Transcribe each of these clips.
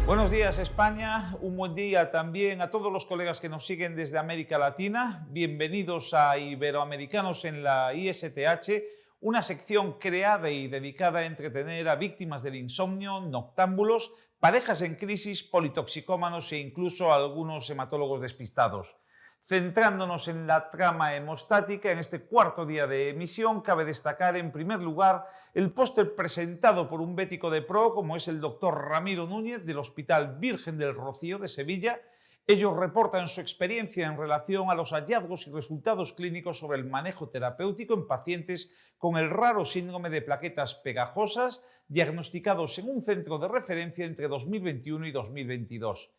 Buenos días España, un buen día también a todos los colegas que nos siguen desde América Latina. Bienvenidos a Iberoamericanos en la ISTH, una sección creada y dedicada a entretener a víctimas del insomnio, noctámbulos, parejas en crisis, politoxicómanos e incluso a algunos hematólogos despistados. Centrándonos en la trama hemostática, en este cuarto día de emisión, cabe destacar en primer lugar el póster presentado por un bético de pro como es el doctor Ramiro Núñez del Hospital Virgen del Rocío de Sevilla. Ellos reportan su experiencia en relación a los hallazgos y resultados clínicos sobre el manejo terapéutico en pacientes con el raro síndrome de plaquetas pegajosas, diagnosticados en un centro de referencia entre 2021 y 2022.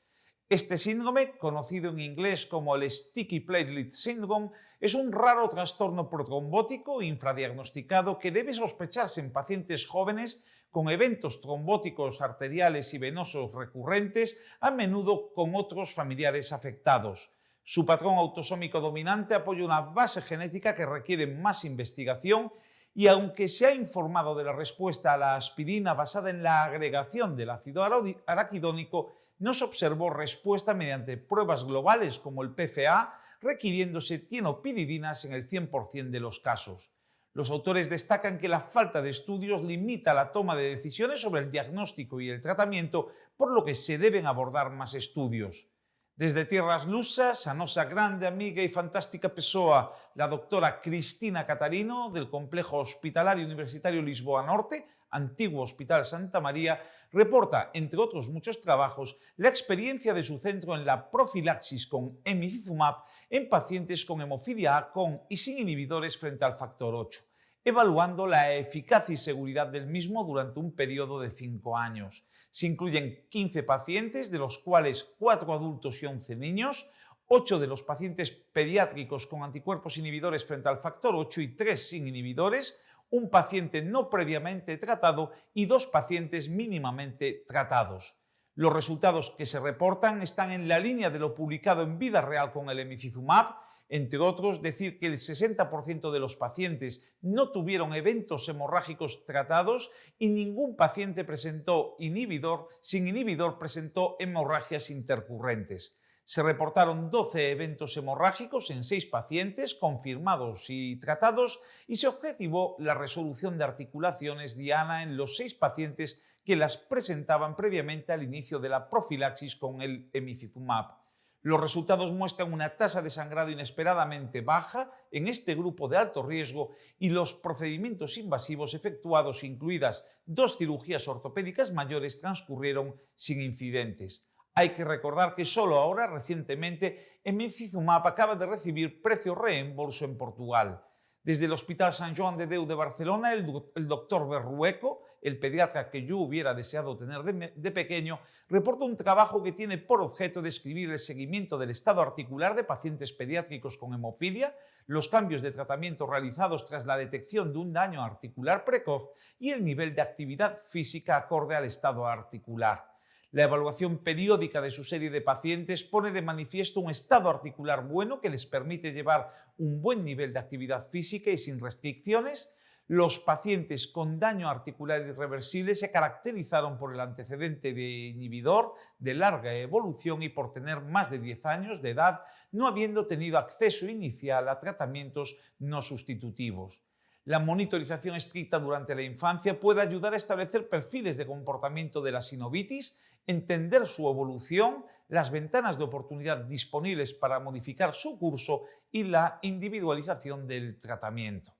Este síndrome, conocido en inglés como el Sticky Platelet Syndrome, es un raro trastorno protrombótico infradiagnosticado que debe sospecharse en pacientes jóvenes con eventos trombóticos arteriales y venosos recurrentes, a menudo con otros familiares afectados. Su patrón autosómico dominante apoya una base genética que requiere más investigación y aunque se ha informado de la respuesta a la aspirina basada en la agregación del ácido araquidónico, no se observó respuesta mediante pruebas globales como el PFA, requiriéndose tienopiridinas en el 100% de los casos. Los autores destacan que la falta de estudios limita la toma de decisiones sobre el diagnóstico y el tratamiento, por lo que se deben abordar más estudios. Desde tierras lusas, a nosa grande amiga y fantástica persoa, la doctora Cristina Catarino, del Complejo Hospitalario Universitario Lisboa Norte, antiguo Hospital Santa María, reporta, entre otros muchos trabajos, la experiencia de su centro en la profilaxis con emicizumab en pacientes con hemofilia A con y sin inhibidores frente al factor 8, evaluando la eficacia y seguridad del mismo durante un periodo de 5 años. Se incluyen 15 pacientes, de los cuales 4 adultos y 11 niños, 8 de los pacientes pediátricos con anticuerpos inhibidores frente al factor 8 y 3 sin inhibidores, un paciente no previamente tratado y 2 pacientes mínimamente tratados. Los resultados que se reportan están en la línea de lo publicado en vida real con el emicizumab. Entre otros, decir que el 60% de los pacientes no tuvieron eventos hemorrágicos tratados y ningún paciente sin inhibidor presentó hemorragias intercurrentes. Se reportaron 12 eventos hemorrágicos en 6 pacientes confirmados y tratados y se objetivó la resolución de articulaciones diana en los 6 pacientes que las presentaban previamente al inicio de la profilaxis con el emicizumab. Los resultados muestran una tasa de sangrado inesperadamente baja en este grupo de alto riesgo y los procedimientos invasivos efectuados, incluidas 2 cirugías ortopédicas mayores, transcurrieron sin incidentes. Hay que recordar que solo ahora, recientemente, emicizumab acaba de recibir precio reembolso en Portugal. Desde el Hospital Sant Joan de Déu de Barcelona, el doctor Berrueco, el pediatra que yo hubiera deseado tener de pequeño, reporta un trabajo que tiene por objeto describir el seguimiento del estado articular de pacientes pediátricos con hemofilia, los cambios de tratamiento realizados tras la detección de un daño articular precoz y el nivel de actividad física acorde al estado articular. La evaluación periódica de su serie de pacientes pone de manifiesto un estado articular bueno que les permite llevar un buen nivel de actividad física y sin restricciones. Los pacientes con daño articular irreversible se caracterizaron por el antecedente de inhibidor de larga evolución y por tener más de 10 años de edad, no habiendo tenido acceso inicial a tratamientos no sustitutivos. La monitorización estricta durante la infancia puede ayudar a establecer perfiles de comportamiento de la sinovitis, entender su evolución, las ventanas de oportunidad disponibles para modificar su curso y la individualización del tratamiento.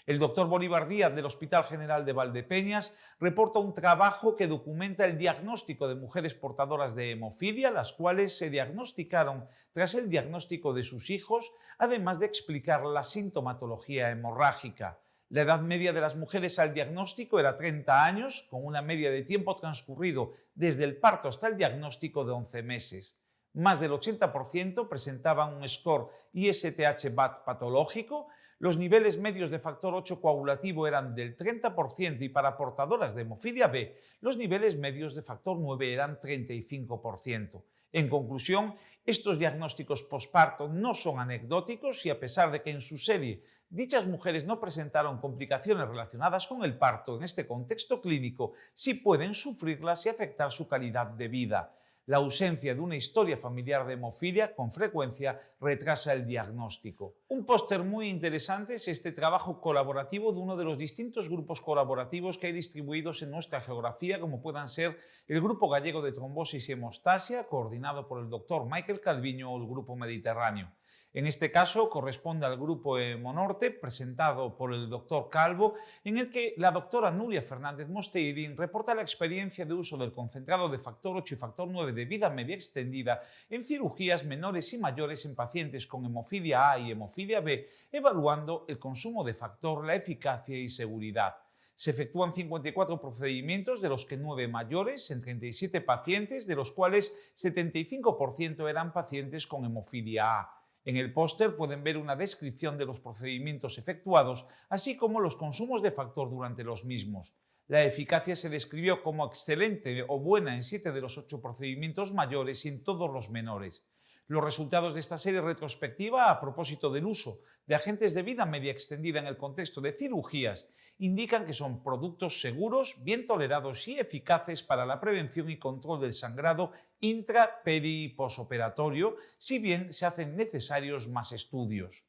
El doctor Bolívar Díaz del Hospital General de Valdepeñas reporta un trabajo que documenta el diagnóstico de mujeres portadoras de hemofilia, las cuales se diagnosticaron tras el diagnóstico de sus hijos, además de explicar la sintomatología hemorrágica. La edad media de las mujeres al diagnóstico era 30 años, con una media de tiempo transcurrido desde el parto hasta el diagnóstico de 11 meses. Más del 80% presentaban un score ISTH-BAT patológico. Los niveles medios de factor 8 coagulativo eran del 30% y para portadoras de hemofilia B, los niveles medios de factor 9 eran 35%. En conclusión, estos diagnósticos posparto no son anecdóticos y a pesar de que en su serie dichas mujeres no presentaron complicaciones relacionadas con el parto en este contexto clínico, sí pueden sufrirlas y afectar su calidad de vida. La ausencia de una historia familiar de hemofilia con frecuencia retrasa el diagnóstico. Un póster muy interesante es este trabajo colaborativo de uno de los distintos grupos colaborativos que hay distribuidos en nuestra geografía, como puedan ser el Grupo Gallego de Trombosis y Hemostasia, coordinado por el doctor Michael Calviño, o el Grupo Mediterráneo. En este caso corresponde al Grupo Hemonorte, presentado por el doctor Calvo, en el que la doctora Nuria Fernández Mosteirín reporta la experiencia de uso del concentrado de factor 8 y factor 9 de vida media extendida en cirugías menores y mayores en pacientes con hemofilia A y hemofilia B, evaluando el consumo de factor, la eficacia y seguridad. Se efectúan 54 procedimientos, de los que 9 mayores, en 37 pacientes, de los cuales 75% eran pacientes con hemofilia A. En el póster pueden ver una descripción de los procedimientos efectuados, así como los consumos de factor durante los mismos. La eficacia se describió como excelente o buena en 7 de los 8 procedimientos mayores y en todos los menores. Los resultados de esta serie retrospectiva, a propósito del uso de agentes de vida media extendida en el contexto de cirugías, indican que son productos seguros, bien tolerados y eficaces para la prevención y control del sangrado intra-, peri- y posoperatorio, si bien se hacen necesarios más estudios.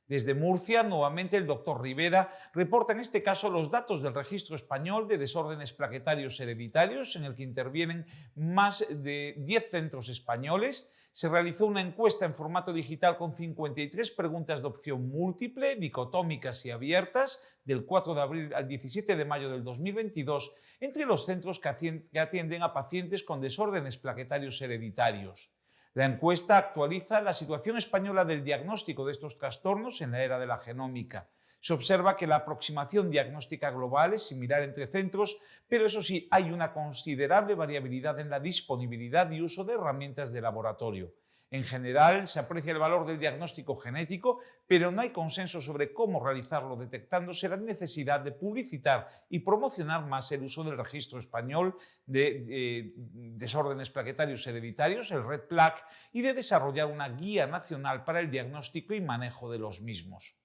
Desde Murcia, nuevamente el doctor Rivera reporta en este caso los datos del Registro Español de Desórdenes Plaquetarios Hereditarios, en el que intervienen más de 10 centros españoles. Se realizó una encuesta en formato digital con 53 preguntas de opción múltiple, dicotómicas y abiertas, del 4 de abril al 17 de mayo del 2022, entre los centros que atienden a pacientes con desórdenes plaquetarios hereditarios. La encuesta actualiza la situación española del diagnóstico de estos trastornos en la era de la genómica. Se observa que la aproximación diagnóstica global es similar entre centros, pero eso sí, hay una considerable variabilidad en la disponibilidad y uso de herramientas de laboratorio. En general, se aprecia el valor del diagnóstico genético, pero no hay consenso sobre cómo realizarlo, detectándose la necesidad de publicitar y promocionar más el uso del Registro Español de Desórdenes Plaquetarios Hereditarios, el REDPLAC, y de desarrollar una guía nacional para el diagnóstico y manejo de los mismos.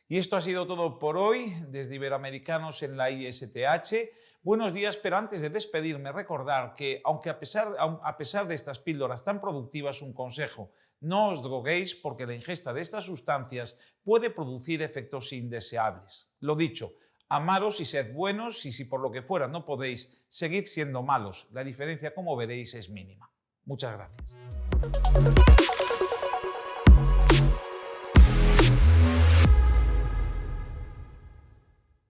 Y esto ha sido todo por hoy desde Iberoamericanos en la ISTH. Buenos días, pero antes de despedirme, recordar que, aunque a pesar de estas píldoras tan productivas, un consejo: no os droguéis, porque la ingesta de estas sustancias puede producir efectos indeseables. Lo dicho, amaros y sed buenos, y si por lo que fuera no podéis, seguid siendo malos. La diferencia, como veréis, es mínima. Muchas gracias.